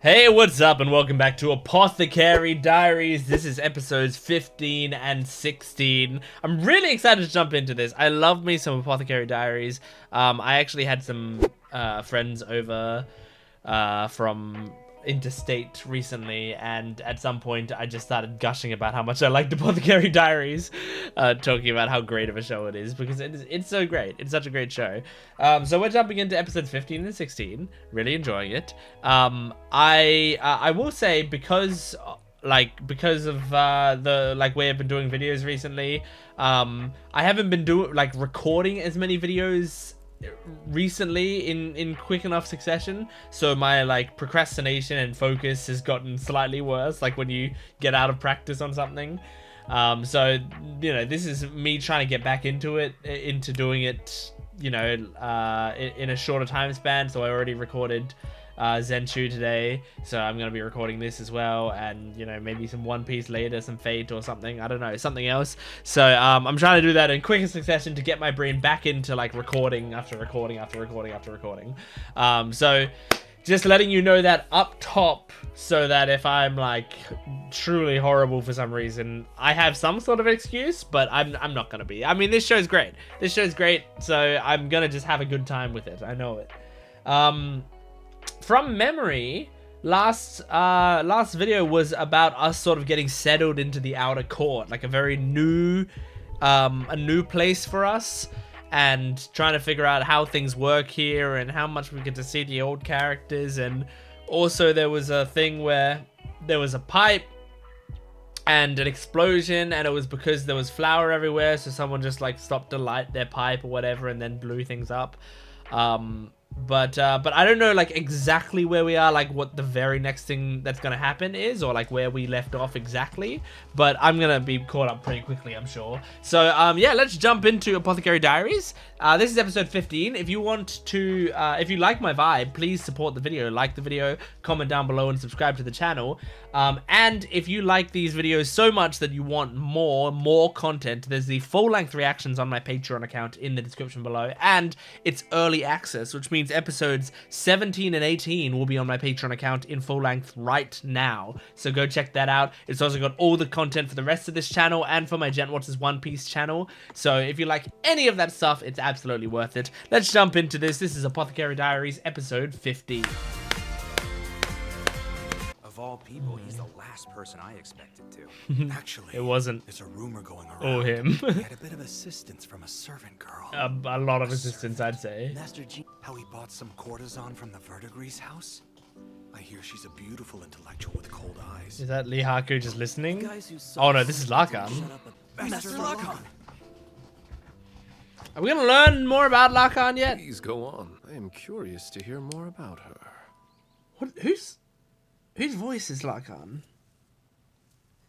Hey, what's up, and welcome back to Apothecary Diaries. This is episodes 15 and 16. I'm really excited to jump into this. I love me some Apothecary Diaries. I actually had some friends over from interstate recently, and at some point I just started gushing about how much I liked Apothecary Diaries, talking about how great of a show it is, because it's so great. It's such a great show. So we're jumping into episodes 15 and 16, really enjoying it. I will say, because of the way I've been doing videos recently, I haven't been recording as many videos recently in quick enough succession, so my procrastination and focus has gotten slightly worse, like when you get out of practice on something. So this is me trying to get back into doing it, in a shorter time span. So I already recorded Jent today, so I'm gonna be recording this as well, and maybe some One Piece later, some Fate or something, I don't know, something else. So I'm trying to do that in quicker succession to get my brain back into recording after recording after recording after recording. So just letting you know that up top, so that if I'm truly horrible for some reason, I have some sort of excuse, but I'm not gonna be. I mean, this show's great, so I'm gonna just have a good time with it, I know it. From memory, last video was about us sort of getting settled into the outer court, like a very new place for us, and trying to figure out how things work here and how much we get to see the old characters. And also there was a thing where there was a pipe and an explosion, and it was because there was flour everywhere, so someone just stopped to light their pipe or whatever and then blew things up. But I don't know exactly where we are, what the very next thing that's gonna happen is, or where we left off exactly, but I'm gonna be caught up pretty quickly, I'm sure. So yeah, let's jump into Apothecary Diaries. This is episode 15. If you want to, if you like my vibe, please support the video, like the video, comment down below, and subscribe to the channel. And if you like these videos so much that you want more content, there's the full-length reactions on my Patreon account in the description below, and it's early access, which means episodes 17 and 18 will be on my Patreon account in full length right now, so go check that out. It's also got all the content for the rest of this channel and for my Jent Watches One Piece channel, so if you like any of that stuff, it's absolutely worth it. Let's jump into this. This is Apothecary Diaries episode 15. Of all people, he's the last person I expected to. Actually, It wasn't. There's a rumor going around. Oh, him. He had a bit of assistance from a servant girl. A lot of assistance, I'd say. Master G. How he bought some courtesan from the Verdigris house? I hear she's a beautiful intellectual with cold eyes. Is that Lee Haku just listening? Guys who saw Oh no, this is Lakan. shut up Master Lakan. Are we gonna learn more about Lakan yet? Please go on. I am curious to hear more about her. What? Whose voice is Lakan?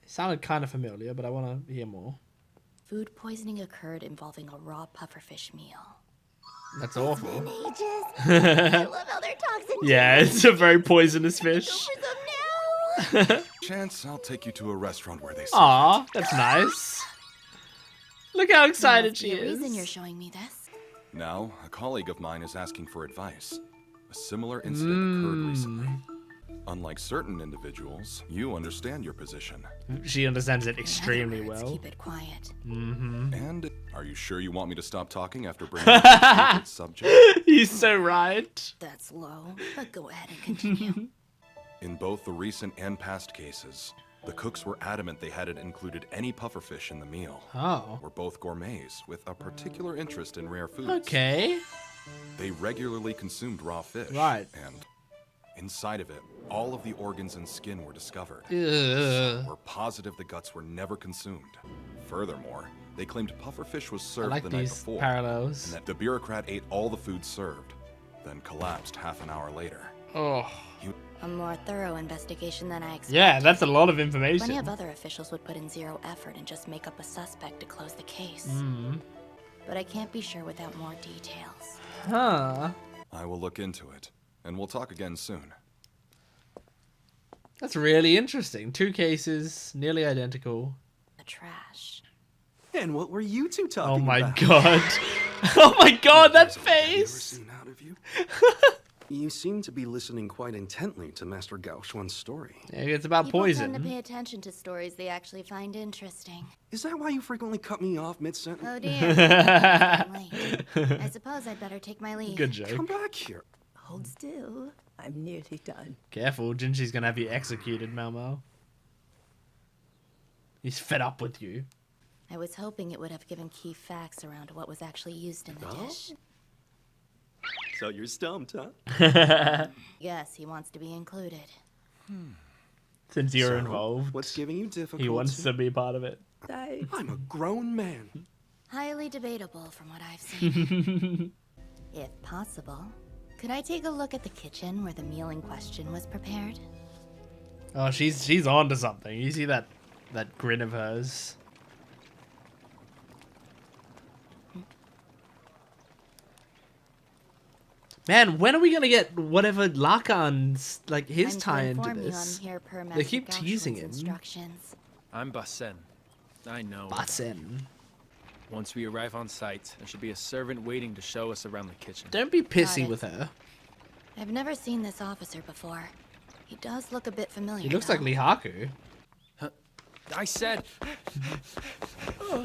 It sounded kind of familiar, but I want to hear more. Food poisoning occurred involving a raw pufferfish meal. That's awful. I love how they're toxic. Yeah, it's a very poisonous fish. Chance, I'll take you to a restaurant where they serve Aw, that's nice. Look how excited she The reason is. you're showing me this. it. Now, a colleague of mine is asking for advice. A similar incident occurred recently. Unlike certain individuals, you understand your position. She understands it In extremely other words, well. Keep it quiet. And are you sure you want me to stop talking after bringing up the favorite subject? He's so right. That's low, but go ahead and continue. In both the recent and past cases, the cooks were adamant they hadn't included any pufferfish in the meal. Oh. We're both gourmets with a particular interest in rare foods. Okay. They regularly consumed raw fish. Right. And inside of it, all of the organs and skin were discovered. Ugh. We're positive the guts were never consumed. Furthermore, they claimed pufferfish was I served like the night these before, and parallels. that the bureaucrat ate all the food served, then collapsed half an hour later. Oh. A more thorough investigation than I expected. Yeah, that's a lot of Plenty information. of other officials would put in zero effort and just make up a suspect to close the case. But I can't be sure without more details. Huh. I will look into it, and we'll talk again soon. That's really interesting. Two cases, nearly identical. The trash. And what were you two Oh talking my about? god. Oh my god, that Have you ever face! seen out of you? You seem to be listening quite intently to Master Gao Xuan's story. Yeah, it's about People poison. tend to pay attention to stories they actually find interesting. Is that why you frequently cut me off mid-sentence? Oh dear. I'm late. I suppose I'd better take my leave. Good joke. Come back here. Hold still. I'm nearly done. Careful, Jinji's gonna have you executed, Maomao. He's fed up with you. I was hoping it would have given key facts around what was actually used in the dish. So you're stumped, huh? Yes, he wants to be included. Since you're So, involved, What's giving you difficulty? he wants to be part of it. I'm a grown man. Highly debatable from what I've seen. If possible, could I take a look at the kitchen where the meal in question was prepared? Oh, she's on to something. You see that grin of hers? Man, when are we gonna get whatever Lakan's like his tie into this? They keep teasing him. Instructions. I'm Basen. I know. Basen. Once we arrive on site, there should be a servant waiting to show us around the kitchen. Don't be pissy Got it. with her. I've never seen this officer before. He does look a bit familiar. He looks though. like Lihaku. I said, Uh-oh.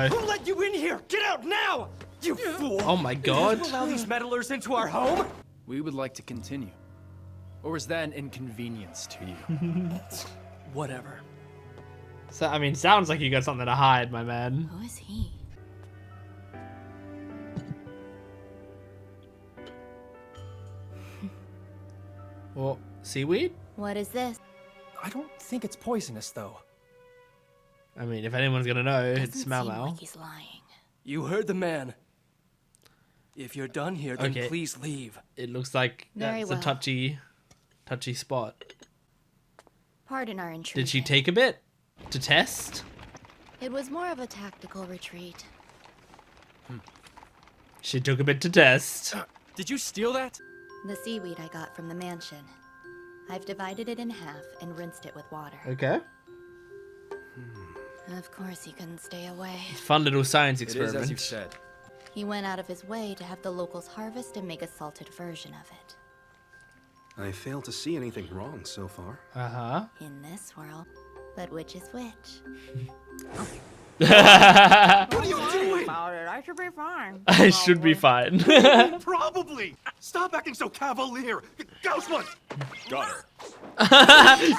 Who let you in here? Get out now! You fool! Oh my god. Did you allow these meddlers into our home? we would like to continue. Or is that an inconvenience to you? Whatever. So, I mean, sounds like you got something to hide, my man. Who is he? Well, seaweed? What is this? I don't think it's poisonous, though. I mean, if anyone's gonna know, it's Doesn't seem Maomao. like he's lying. You heard the man. If you're done here, then Okay. please leave. It looks like Very that's well. a touchy spot. Pardon our intrusion. Did she take a bit to test? It was more of a tactical retreat. She took a bit to test. Did you steal that? The seaweed I got from the mansion. I've divided it in half and rinsed it with water. Okay. Of course he couldn't stay away. Fun little science It is experiment. as you said. He went out of his way to have the locals harvest and make a salted version of it. I fail to see anything wrong so far. Uh-huh. In this world. But which is which? What are you doing? I should be fine. I should be fine. Probably. Stop acting so cavalier. Ghost one. Got her.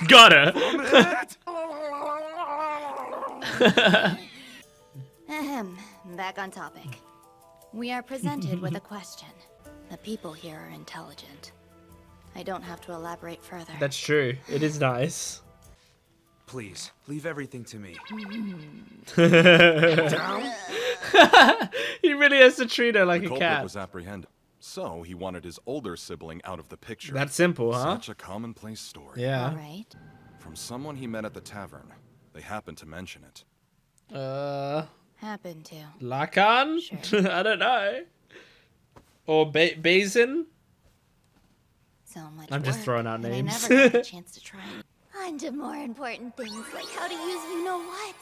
Got her. Ahem. Back on topic. We are presented with a question. The people here are intelligent. I don't have to elaborate further. That's true. It is nice. Please, leave everything to me. He really has to treat her like The a culprit cat. was apprehended, so he wanted his older sibling out of the picture. That's simple, huh? Such a commonplace story. Yeah. All right. From someone he met at the tavern. They happened to mention it. Happen to. Lakan? Sure. I don't know. Or Basin? So much I'm just work, throwing out and names. I never got a chance to try. On to more important things, like how to use you know what.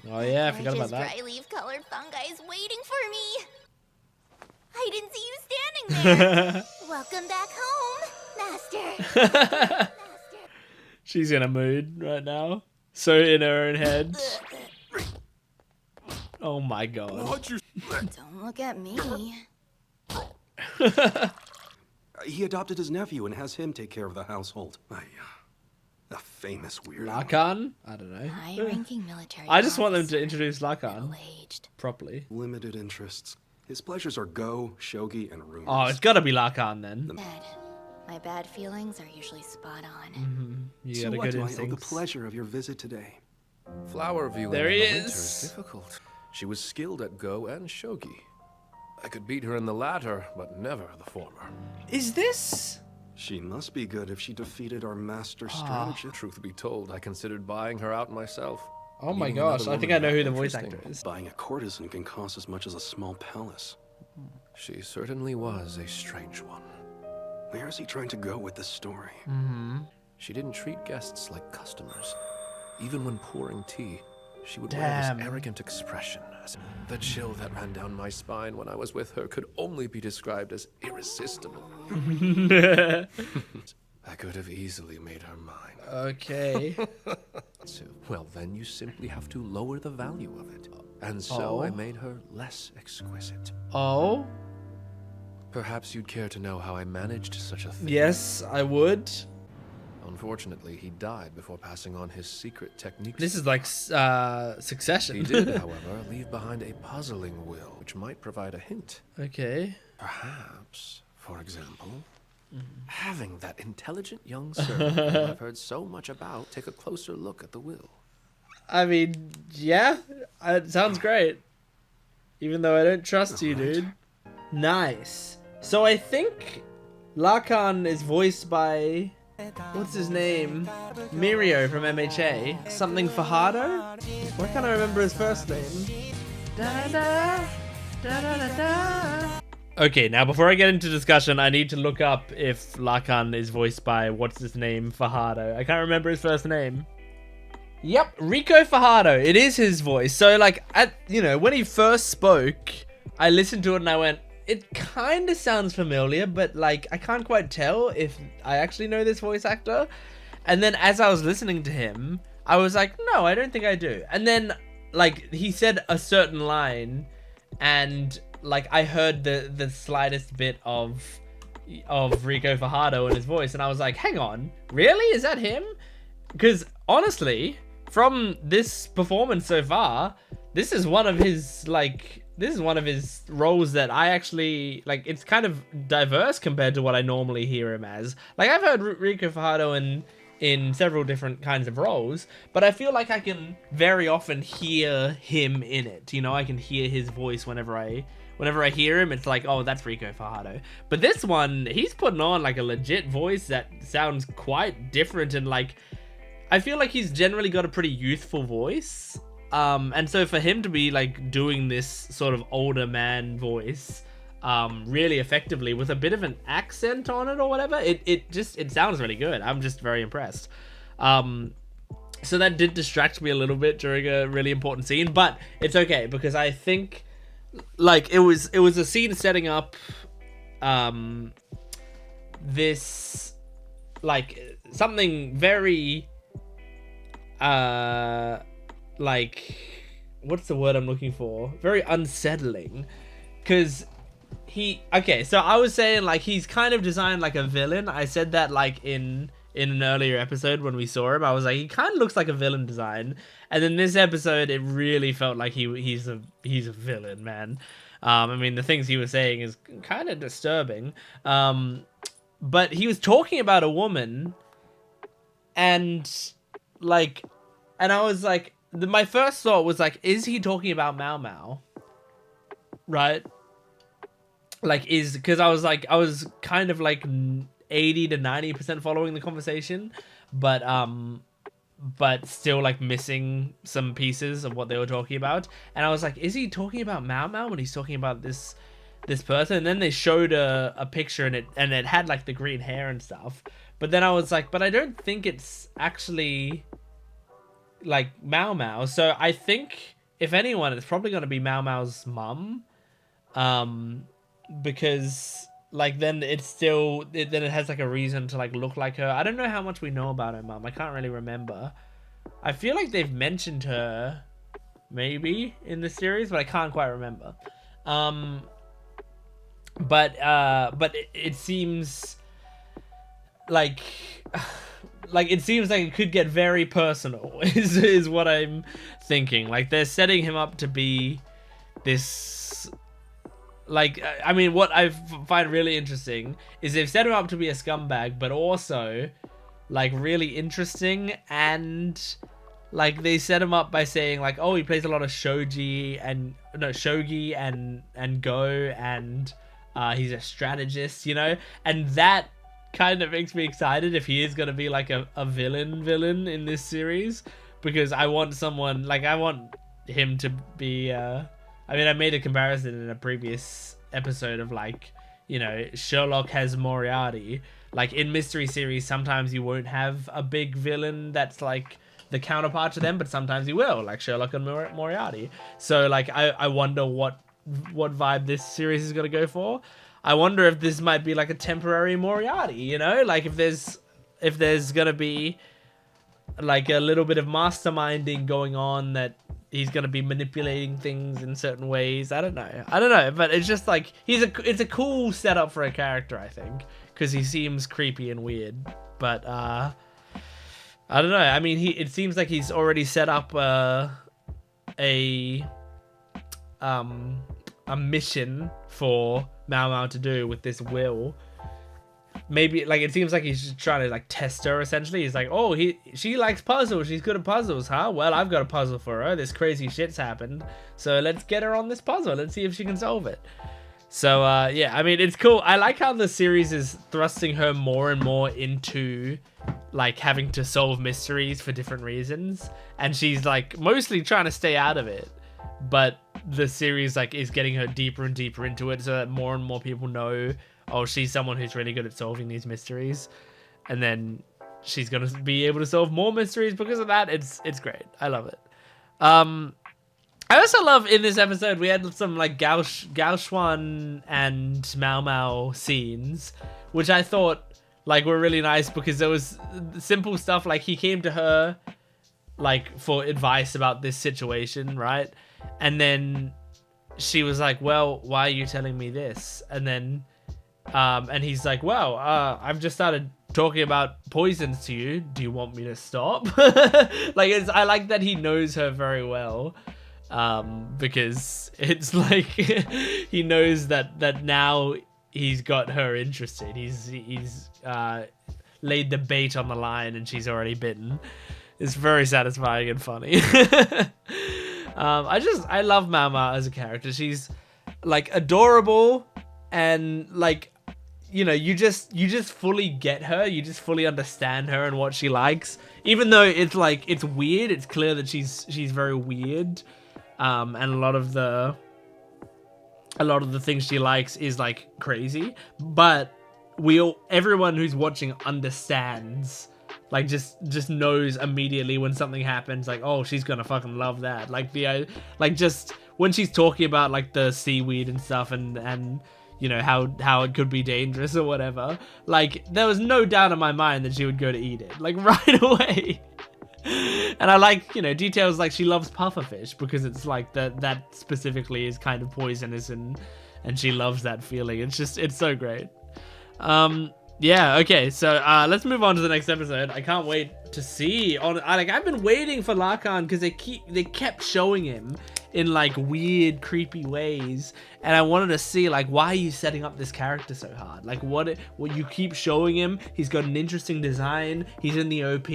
Oh yeah, I forgot about Gorgeous that. dry leaf colored fungi is waiting for me. I didn't see you standing there. Welcome back home, Master. She's in a mood right now. So in her own head. Oh my god. What'd you... Don't look at me. He adopted his nephew and has him take care of the household. A famous weirdo. Lakan? I don't know. High-ranking military. I just want them officer, to introduce Lakan middle-aged. properly. Limited interests. His pleasures are Go, Shogi, and rumors. Oh, it's gotta be Lakan then. Bad. My bad feelings are usually spot on. You So got a what good do I owe the instinct. pleasure of your visit today? Flower viewing There in he the winter is. is difficult. She was skilled at Go and Shogi. I could beat her in the latter, but never the former. Is this? She must be good if she defeated our master strategist. Truth be told, I considered buying her out myself. Oh my Meeting gosh, another I think I woman know who that the voice interesting. actor is. Buying a courtesan can cost as much as a small palace. She certainly was a strange one. Where is he trying to go with this story? She didn't treat guests like customers. Even when pouring tea, She would wear this arrogant expression. The chill that ran down my spine when I was with her could only be described as irresistible. I could have easily made her mine. Okay. Well, then you simply have to lower the value of it. And so I made her less exquisite. Oh? Perhaps you'd care to know how I managed such a thing. Yes, I would. Unfortunately, he died before passing on his secret techniques. This is like Succession. He did, however, leave behind a puzzling will, which might provide a hint. Okay. Perhaps, for example, having that intelligent young servant who I've heard so much about take a closer look at the will. I mean, yeah, it sounds great. Even though I don't trust you, dude. Nice. So I think Lakan is voiced by... What's his name? Mirio from MHA. Something Fajardo? Why can't I remember his first name? Okay, now before I get into discussion, I need to look up if Lakan is voiced by, what's his name, Fajardo. I can't remember his first name. Yep, Rico Fajardo. It is his voice. So, like, when he first spoke, I listened to it and I went, it kind of sounds familiar, but, like, I can't quite tell if I actually know this voice actor. And then as I was listening to him, I was like, no, I don't think I do. And then, like, he said a certain line, and, like, I heard the slightest bit of Rico Fajardo in his voice, and I was like, hang on, really? Is that him? Because, honestly, from this performance so far, this is one of his, like... This is one of his roles that I actually, like, it's kind of diverse compared to what I normally hear him as. Like, I've heard Rico Fajardo in several different kinds of roles, but I feel like I can very often hear him in it. You know, I can hear his voice whenever I hear him. It's like, oh, that's Rico Fajardo. But this one, he's putting on, like, a legit voice that sounds quite different, and, like, I feel like he's generally got a pretty youthful voice. And so for him to be like doing this sort of older man voice, really effectively with a bit of an accent on it or whatever, it sounds really good. I'm just very impressed. So that did distract me a little bit during a really important scene, but it's okay because I think like it was a scene setting up, this like something very, like, what's the word I'm looking for? Very unsettling. Because so I was saying, like, he's kind of designed like a villain. I said that, like, in an earlier episode when we saw him. I was like, he kind of looks like a villain design. And then this episode, it really felt like he's a villain, man. I mean, the things he was saying is kind of disturbing. But he was talking about a woman. And, like... And I was like... My first thought was like, is he talking about Maomao? Right? Like, because I was kind of like 80 to 90% following the conversation, but still like missing some pieces of what they were talking about. And I was like, is he talking about Maomao when he's talking about this person? And then they showed a picture and it had like the green hair and stuff. But then I was like, but I don't think it's actually like Maomao. So I think if anyone, it's probably going to be Maomao's mum, because like then it has like a reason to like look like her. I don't know how much we know about her mum. I can't really remember. I feel like they've mentioned her maybe in the series, but I can't quite remember. But it seems like it seems like it could get very personal is what I'm thinking. Like they're setting him up to be this, like, I mean, what I find really interesting is they've set him up to be a scumbag, but also like really interesting, and like they set him up by saying like, oh, he plays a lot of shogi and go, and he's a strategist, you know, and that kind of makes me excited if he is going to be like a villain in this series, because I want someone like, I want him to be I mean, I made a comparison in a previous episode of like, you know, Sherlock has Moriarty. Like in mystery series, sometimes you won't have a big villain that's like the counterpart to them, but sometimes he will, like Sherlock and Moriarty. So like I wonder what vibe this series is gonna go for. I wonder if this might be like a temporary Moriarty, you know, like if there's gonna be like a little bit of masterminding going on, that he's gonna be manipulating things in certain ways. I don't know, but it's just like it's a cool setup for a character, I think, because he seems creepy and weird. But I don't know. I mean, it seems like he's already set up a mission for Maomao to do with this will. Maybe like it seems like he's just trying to like test her essentially. He's like, oh, she likes puzzles, she's good at puzzles, huh? Well, I've got a puzzle for her. This crazy shit's happened, so let's get her on this puzzle. Let's see if she can solve it. So yeah, I mean, it's cool. I like how the series is thrusting her more and more into like having to solve mysteries for different reasons, and she's like mostly trying to stay out of it, but the series like is getting her deeper and deeper into it, so that more and more people know, oh, she's someone who's really good at solving these mysteries, and then she's gonna be able to solve more mysteries because of that. It's great. I love it. I also love in this episode we had some like Gao Xuan and Maomao scenes, which I thought like were really nice, because there was simple stuff like he came to her like for advice about this situation, right? And then she was like, well, why are you telling me this? And then and he's like, well, I've just started talking about poisons to you. Do you want me to stop? Like, I like that he knows her very well, because it's like he knows that now he's got her interested. He's laid the bait on the line and she's already bitten. It's very satisfying and funny. I love Maomao as a character. She's like adorable, and like, you know, you just fully get her. You just fully understand her and what she likes, even though it's like it's weird. It's clear that she's very weird, and a lot of the things she likes is like crazy. But everyone who's watching understands. Like just knows immediately when something happens, like, oh, she's gonna fucking love that. Like just when she's talking about like the seaweed and stuff, and you know how it could be dangerous or whatever, like there was no doubt in my mind that she would go to eat it like right away. And I like, you know, details like she loves pufferfish because it's like that specifically is kind of poisonous, and she loves that feeling. It's so great. Yeah, okay, so let's move on to the next episode. I can't wait to see. I've been waiting for Lakan because they kept showing him in like weird, creepy ways, and I wanted to see like, why are you setting up this character so hard? Like, what you keep showing him? He's got an interesting design. He's in the OP.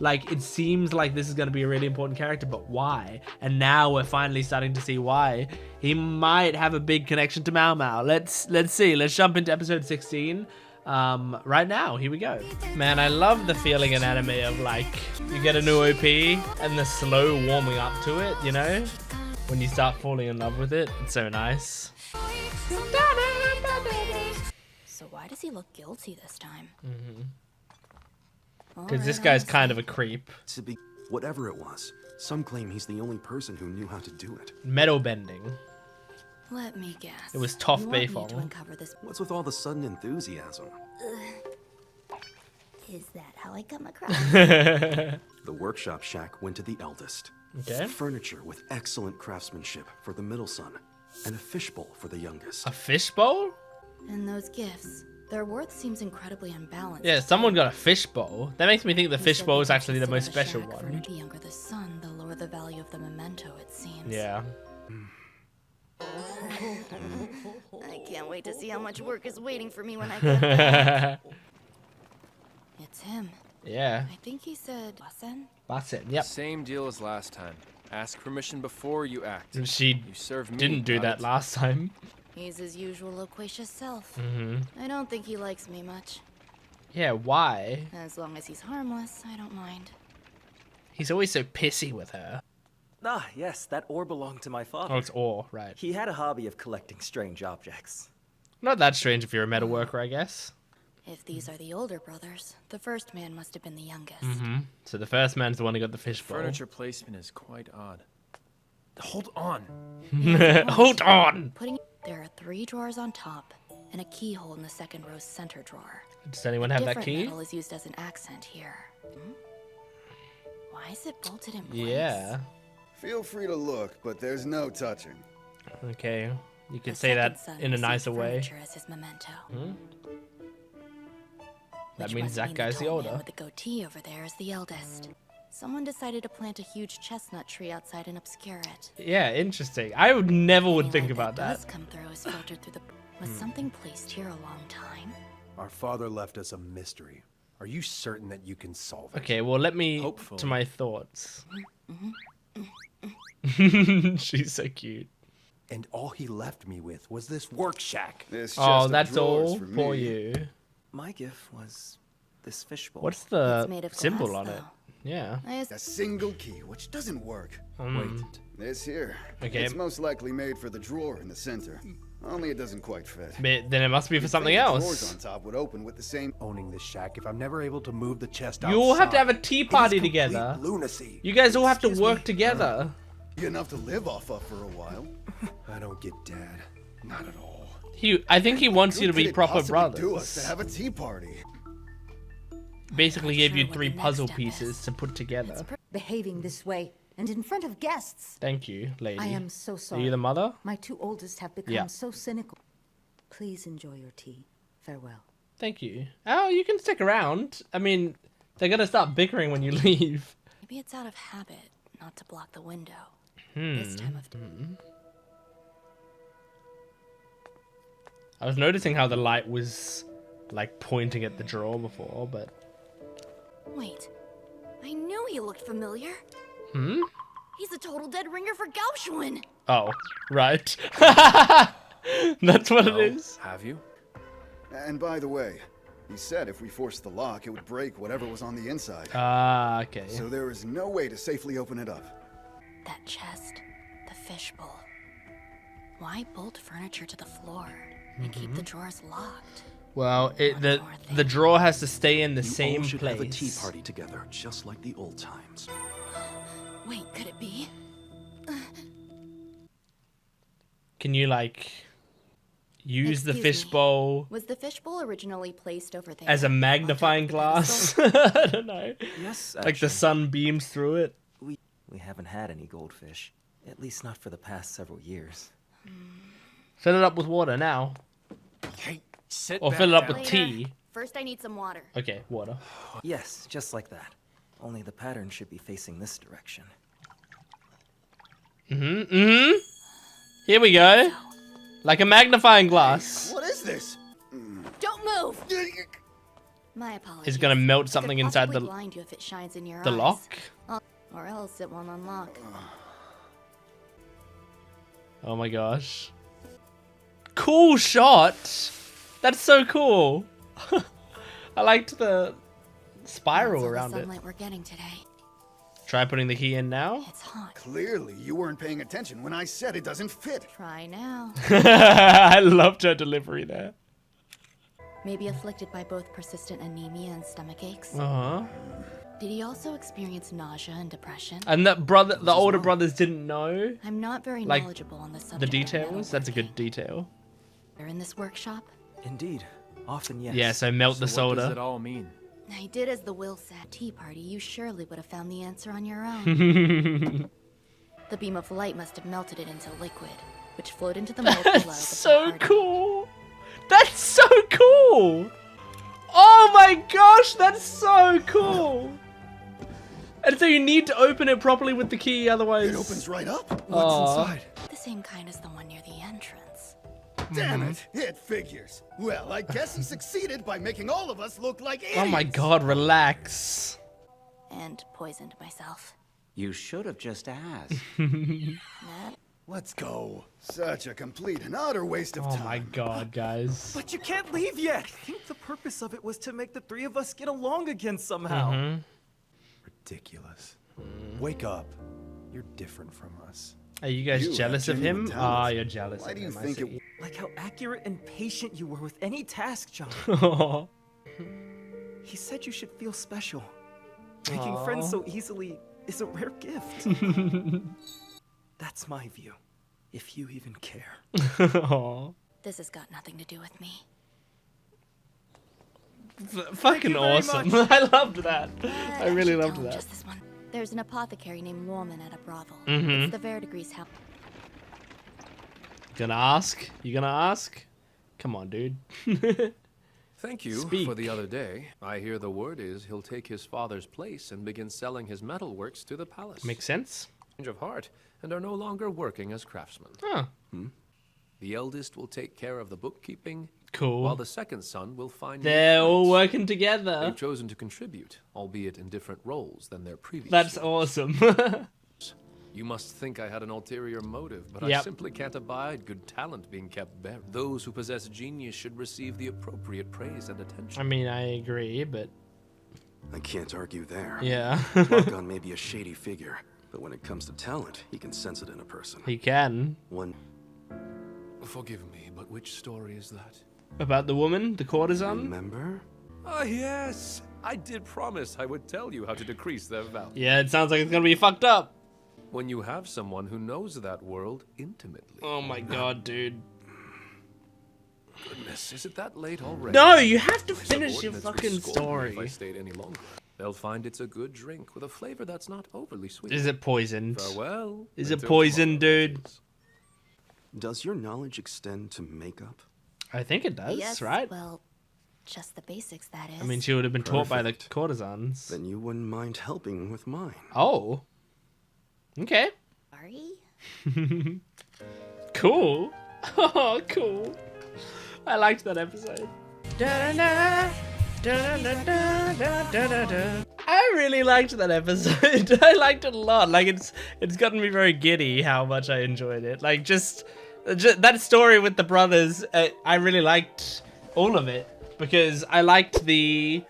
Like, it seems like this is going to be a really important character, but why? And now we're finally starting to see why. He might have a big connection to Maomao. Let's see. Let's jump into episode 16. Right now, here we go. Man, I love the feeling in anime of like you get a new OP and the slow warming up to it, you know, when you start falling in love with it. It's so nice. So why does he look guilty this time? Because this guy's kind of a creep. To be whatever it was, some claim he's the only person who knew how to do it. Metal bending. Let me guess. It was Toph You want me to Beifong. uncover this. What's with all the sudden enthusiasm? Is that how I come across? The workshop shack went to the eldest. Okay. Furniture with excellent craftsmanship for the middle son, and a fishbowl for the youngest. A fishbowl? And those gifts, their worth seems incredibly unbalanced. Yeah, someone got a fishbowl. That makes me think the He said fishbowl is the actually the gifts most in special shack one. furniture the younger the son, the lower the value of the memento, it seems. Yeah. I can't wait to see how much work is waiting for me when I get back. It's him. Yeah. I think he said Basen. That's it. Yep. Same deal as last time. Ask permission before you act. She You serve me, didn't do not that it. last time. He's his usual loquacious self. Mm-hmm. I don't think he likes me much. Yeah, why? As long as he's harmless, I don't mind. He's always so pissy with her. Ah, yes, that ore belonged to my father. Oh, it's ore, right. He had a hobby of collecting strange objects. Not that strange if you're a metal worker, I guess. If these are the older brothers, the first man must have been the youngest. So the first man's the one who got the fishbowl. Furniture placement is quite odd. Hold on. Hold on! There are 3 drawers on top, and a keyhole in the second row's center drawer. Does anyone have that Different key? metal is used as an accent here. Why is it bolted in place? Yeah. Feel free to look, but there's no touching. Okay. You could The say that second son in a received nicer way. furniture as his memento. That Which means must that mean guy's the tall man older. with the goatee over there is the eldest. Someone decided to plant a huge chestnut tree outside and obscure it. Yeah, interesting. I would never would think Daylight about that. does come through is filtered through the. Was something placed here a long time? Our father left us a mystery. Are you certain that you can solve it? Okay, well, let me Hopefully. to my thoughts. She's so cute. And all he left me with was this work shack. This Oh, chest of that's drawers all for for me. you. My gift was this fishbowl. What's It's the made of symbol glass, on it? though. Yeah. A single key, which doesn't work. Mm. This here. Okay. It's most likely made for the drawer in the center. Only it doesn't quite fit. But then it must be for You'd something think the drawers else. on top would open with the same. Owning this shack if I'm never able to move the chest You all have to have a outside. tea It is party complete together. Lunacy. You guys all have to Excuse work me. together. Enough to live off of for a while. I don't get Dad. Not at all. I think he wants you to What be could it proper possibly do us to brothers. have a tea party? Basically Not gave sure you what 3 the next puzzle step pieces is. to put together. Behaving this way and in front of guests. Thank you, lady. I am so Are sorry. you the mother? My 2 oldest have become Yeah. so cynical. Please enjoy your tea. Farewell. Thank you. Oh, you can stick around. I mean, they're gonna start bickering when you leave. Maybe it's out of habit not to block the window. This time of day. I was noticing how the light was like pointing at the drawer before, but Wait, I knew he looked familiar. hmm? He's a total dead ringer for Gaoxuan. Oh, right. That's what it is. Have you? And by the way, he said if we forced the lock, it would break whatever was on the inside. Ah, okay. So there is no way to safely open it up. That chest, the fishbowl. Why bolt furniture to the floor and keep the drawers locked? Well, the drawer has to stay in the You same all should place. have a tea party together, just like the old times. Wait, could it be? Can you like use the Excuse me. fishbowl Was the fishbowl originally placed over there? as a on top magnifying of the glass? pedestal? I don't know. Yes, Like the actually. sun beams through it. We haven't had any goldfish. At least not for the past several years. Fill it up with water now. Hey, sit Or back fill it up down. with Later. tea. First, I need some water. Okay, water. Yes, just like that. Only the pattern should be facing this direction. Here we go. Like a magnifying glass. What is this? Don't move. My apologies. Is it gonna melt It could something inside possibly the blind you if it shines in your the eyes. lock? Or else it won't unlock. Oh my gosh. Cool shot. That's so cool. I liked the spiral That's all around the it. sunlight we're getting today. Try putting the key in now. It's hot. Clearly, you weren't paying attention when I said it doesn't fit. Try now. I loved her delivery there. Maybe afflicted by both persistent anemia and stomach aches. Uh-huh. Did he also experience nausea and depression? And that brother, the older brothers didn't know I'm not very like, knowledgeable on the the subject. details. That's a good detail. They're in this workshop. Indeed. Often, yes. Yeah, so melt the So what does soda. it all mean? I did as the will said. Tea party, you surely would have found the answer on your own. The beam of light must have melted it into liquid, which flowed into the mold below. That's before so hardening. cool. That's so cool. Oh my gosh, that's so cool. And so you need to open it properly with the key, otherwise. It opens right up. Aw. What's inside? The same kind as the one near the entrance. Damn it, it figures. Well, I guess he succeeded by making all of us look like idiots. Oh my god, relax. And poisoned myself. You should have just asked. That Let's go. Such a complete and utter waste of Oh time. my god, guys. But you can't leave yet. I think the purpose of it was to make the 3 of us get along again somehow. Ridiculous. Wake up. You're different from us. Are you guys You jealous have of him? genuine Ah, talent. you're jealous Why of do you him. think it? Like how accurate and patient you were with any task, John. it? He said you should feel special. Making friends so easily is a rare gift. That's my view, if you even care. This has got nothing to do with me. Fucking awesome. I loved that. I really loved that. Just this one. There's an apothecary named Woman at a brothel. Mm-hmm. It's the Verdigris house. Gonna ask? You gonna ask? Come on, dude. Thank you for the other day. I hear the word is he'll take his father's place and begin selling his metalworks to the palace. Makes sense. Change of heart, and are no longer working as craftsmen. Huh. The eldest will take care of the bookkeeping. Cool. While the second son will find. They're all working together. They've chosen to contribute, albeit in different roles than their previous. That's awesome. You must think I had an ulterior motive, but I simply can't abide good talent being kept buried. Those who possess genius should receive the appropriate praise and attention. I mean, I agree, but... I can't argue there. Yeah. Lakan may be a shady figure, but when it comes to talent, he can sense it in a person. He can. Forgive me, but which story is that? About the woman, the courtesan? Remember? Ah, yes. I did promise I would tell you how to decrease their value. Yeah, it sounds like it's gonna be fucked up. When you have someone who knows that world intimately. Oh my god, dude. Goodness, is it that late already? No, you have to My finish your subordinates fucking would scold me story. If I stayed any longer. They'll find it's a good drink with a flavor that's not overly sweet. Is it poisoned? Farewell. Is it poisoned, dude? Does your knowledge extend to makeup? I think it does, Yes, right? well, just the basics, that is. I mean, she would have been taught by the courtesans. Then you wouldn't mind helping with mine. Oh. Okay. Sorry? Cool. Oh, cool. I liked that episode. I really liked that episode. I liked it a lot. Like, it's gotten me very giddy how much I enjoyed it. Like, just that story with the brothers, I really liked all of it because I liked the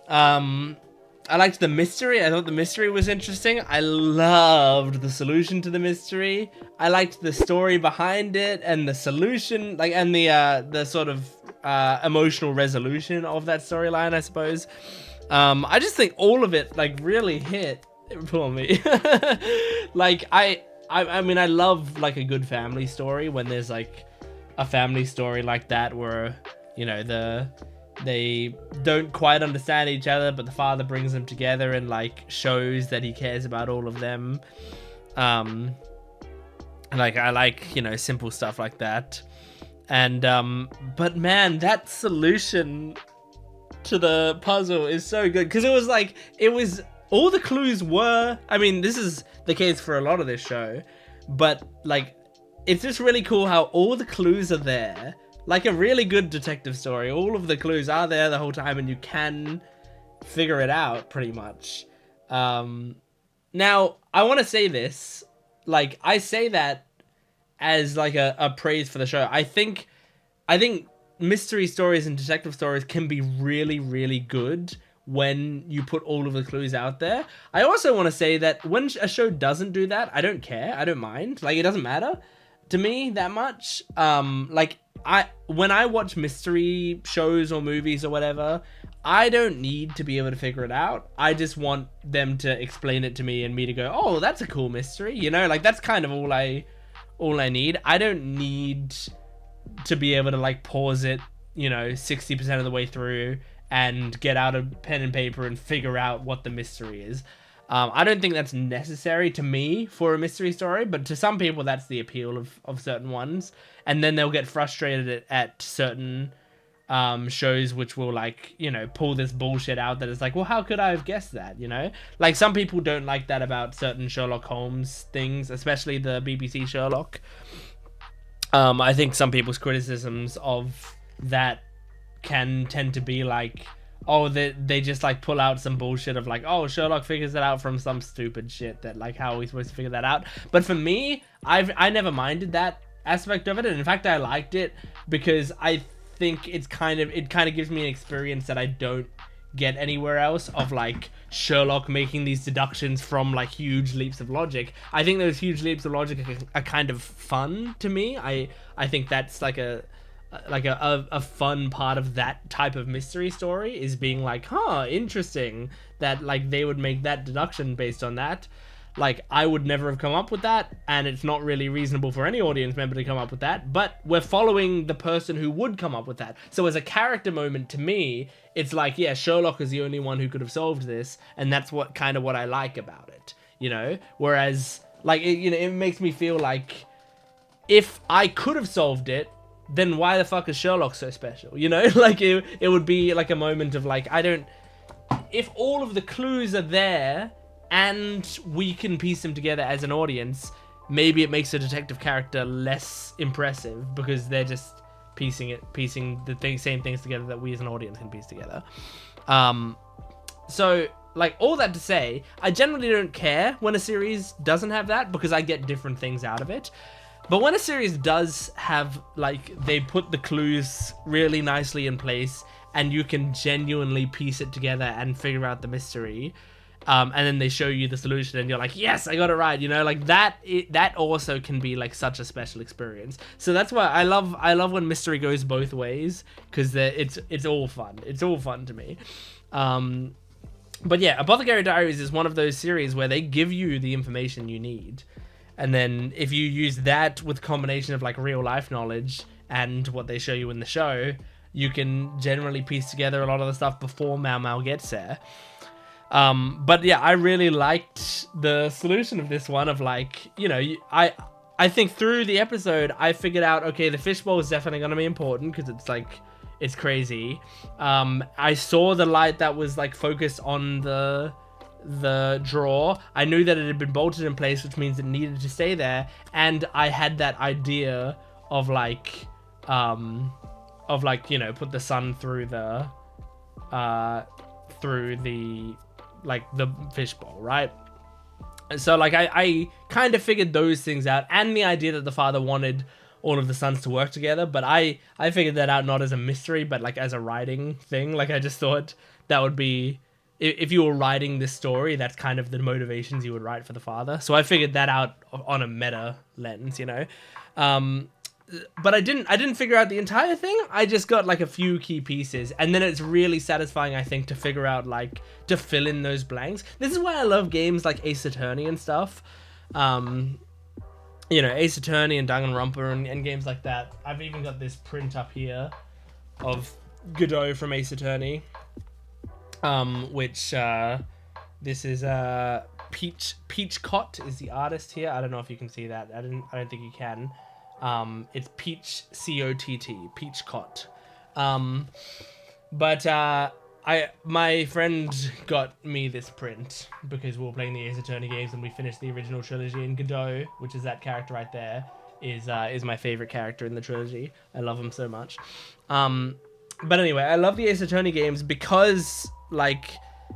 mystery. I thought the mystery was interesting. I loved the solution to the mystery. I liked the story behind it and the solution, like, and the sort of emotional resolution of that storyline, I suppose. I just think all of it, like, really hit for me. Like, I mean, I love, like, a good family story when there's, like, a family story like that where, you know, they don't quite understand each other, but the father brings them together and, like, shows that he cares about all of them. Like, I like, you know, simple stuff like that. And, but man, that solution to the puzzle is so good. Because it was like, all the clues were, I mean, this is the case for a lot of this show, but, like, it's just really cool how all the clues are there. Like a really good detective story, all of the clues are there the whole time and you can figure it out pretty much. Now, I want to say this, like, I say that as like a praise for the show. I think mystery stories and detective stories can be really, really good when you put all of the clues out there. I also want to say that when a show doesn't do that, I don't care. I don't mind. Like, it doesn't matter to me that much. Like, when I watch mystery shows or movies or whatever, I don't need to be able to figure it out. I just want them to explain it to me and me to go, oh, that's a cool mystery. You know, like, that's kind of all I need. I don't need to be able to, like, pause it, you know, 60% of the way through and get out a pen and paper and figure out what the mystery is. I don't think that's necessary to me for a mystery story, but to some people that's the appeal of certain ones. And then they'll get frustrated at certain shows which will, like, you know, pull this bullshit out that is like, well, how could I have guessed that, you know? Like, some people don't like that about certain Sherlock Holmes things, especially the BBC Sherlock. I think some people's criticisms of that can tend to be like, oh, they just, like, pull out some bullshit of, like, oh, Sherlock figures it out from some stupid shit that, like, how are we supposed to figure that out? But for me, I never minded that aspect of it, and in fact, I liked it because I think it kind of gives me an experience that I don't get anywhere else of, like, Sherlock making these deductions from, like, huge leaps of logic. I think those huge leaps of logic are kind of fun to me. I think that's, like, a like a fun part of that type of mystery story is being like, huh, interesting that like they would make that deduction based on that. Like, I would never have come up with that, and it's not really reasonable for any audience member to come up with that, but we're following the person who would come up with that. So as a character moment, to me, it's like, yeah, Sherlock is the only one who could have solved this, and that's what I like about it, you know? Whereas, like, it makes me feel like if I could have solved it, then why the fuck is Sherlock so special, you know? Like, it would be like a moment of like, if all of the clues are there, and we can piece them together as an audience, maybe it makes a detective character less impressive because they're just piecing the same things together that we as an audience can piece together. So, like, all that to say, I generally don't care when a series doesn't have that because I get different things out of it. But when a series does have, like, they put the clues really nicely in place and you can genuinely piece it together and figure out the mystery, and then they show you the solution and you're like, yes, I got it right, you know, like that also can be like such a special experience. So that's why I love when mystery goes both ways, because it's all fun. It's all fun to me. But yeah, Apothecary Diaries is one of those series where they give you the information you need, and then if you use that with a combination of like real life knowledge and what they show you in the show, you can generally piece together a lot of the stuff before Maomao gets there. But yeah, I really liked the solution of this one of like, you know, I think through the episode, I figured out, okay, the fishbowl is definitely going to be important because it's like, it's crazy. I saw the light that was like focused on the drawer. I knew that it had been bolted in place, which means it needed to stay there. And I had that idea of like, you know, put the sun through the like the fishbowl, right? So like I kind of figured those things out, and the idea that the father wanted all of the sons to work together, but I figured that out not as a mystery, but like as a writing thing. Like I just thought that would be, if you were writing this story, that's kind of the motivations you would write for the father. So I figured that out on a meta lens, you know. But I didn't figure out the entire thing. I just got like a few key pieces, and then it's really satisfying, I think, to figure out like to fill in those blanks. This is why I love games like Ace Attorney and stuff. You know, Ace Attorney and Danganronpa and games like that. I've even got this print up here of Godot from Ace Attorney, which this is Peach Cott is the artist here. I don't know if you can see that. I don't think you can. It's Peach C-O-T-T, Peach Cott. But my friend got me this print because we were playing the Ace Attorney games and we finished the original trilogy, and Godot, which is that character right there, is my favorite character in the trilogy. I love him so much. But anyway, I love the Ace Attorney games because, like,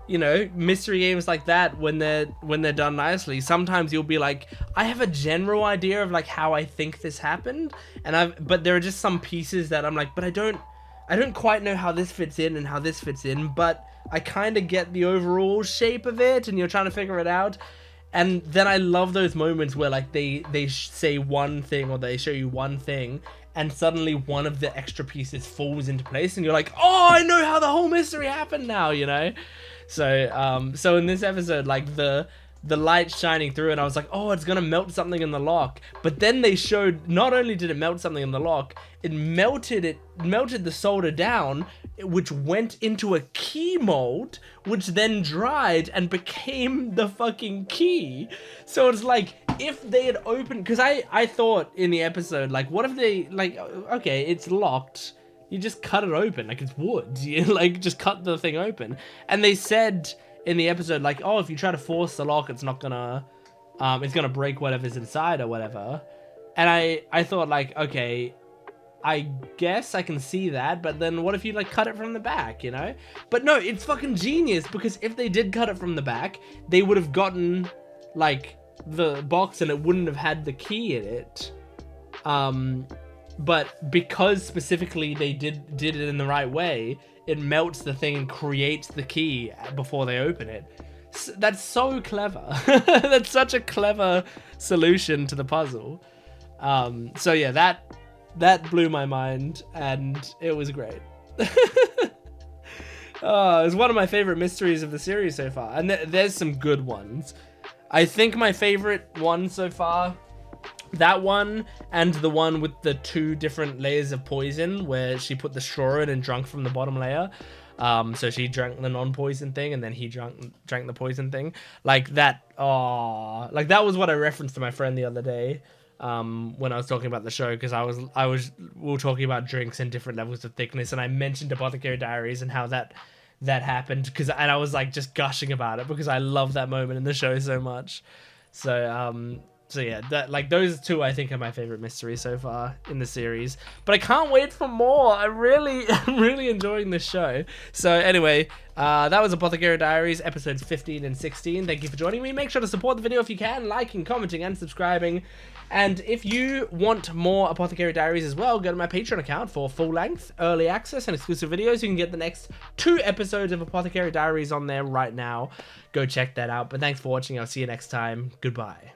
you know, mystery games like that, when they're done nicely, sometimes you'll be like, I have a general idea of like how I think this happened, but there are just some pieces that I'm like, but I don't quite know how this fits in and how this fits in, but I kind of get the overall shape of it, and you're trying to figure it out. And then I love those moments where like they say one thing or they show you one thing, and suddenly one of the extra pieces falls into place, and you're like, oh, I know how the whole mystery happened now, you know? So in this episode, like the light shining through, and I was like, oh, it's gonna melt something in the lock. But then they showed, not only did it melt something in the lock, it melted the solder down, which went into a key mold, which then dried and became the fucking key. So it's like, if they had opened, because I thought in the episode, like, what if they, like, okay, it's locked, you just cut it open, like it's wood, you like just cut the thing open. And they said in the episode, like, oh, if you try to force the lock, it's not gonna, it's gonna break whatever's inside or whatever. And I thought, like, okay, I guess I can see that, but then what if you like cut it from the back, you know? But no, it's fucking genius, because if they did cut it from the back, they would have gotten like the box and it wouldn't have had the key in it. But because specifically they did it in the right way, it melts the thing and creates the key before they open it. That's so clever. That's such a clever solution to the puzzle. So yeah, that blew my mind, and it was great. Oh, it's one of my favorite mysteries of the series so far, and there's some good ones. I think my favorite one so far, that one and the one with the 2 different layers of poison where she put the straw in and drank from the bottom layer. So she drank the non-poison thing and then he drank the poison thing. Like that, like that was what I referenced to my friend the other day when I was talking about the show, because we were talking about drinks and different levels of thickness, and I mentioned Apothecary Diaries and how that happened, and I was like just gushing about it because I love that moment in the show so much. So yeah, that, like, those 2 I think are my favorite mysteries so far in the series. But I can't wait for more. I'm really enjoying this show. So anyway, that was Apothecary Diaries, episodes 15 and 16. Thank you for joining me. Make sure to support the video if you can, liking, commenting, and subscribing. And if you want more Apothecary Diaries as well, go to my Patreon account for full-length, early access, and exclusive videos. You can get the next 2 episodes of Apothecary Diaries on there right now. Go check that out. But thanks for watching. I'll see you next time. Goodbye.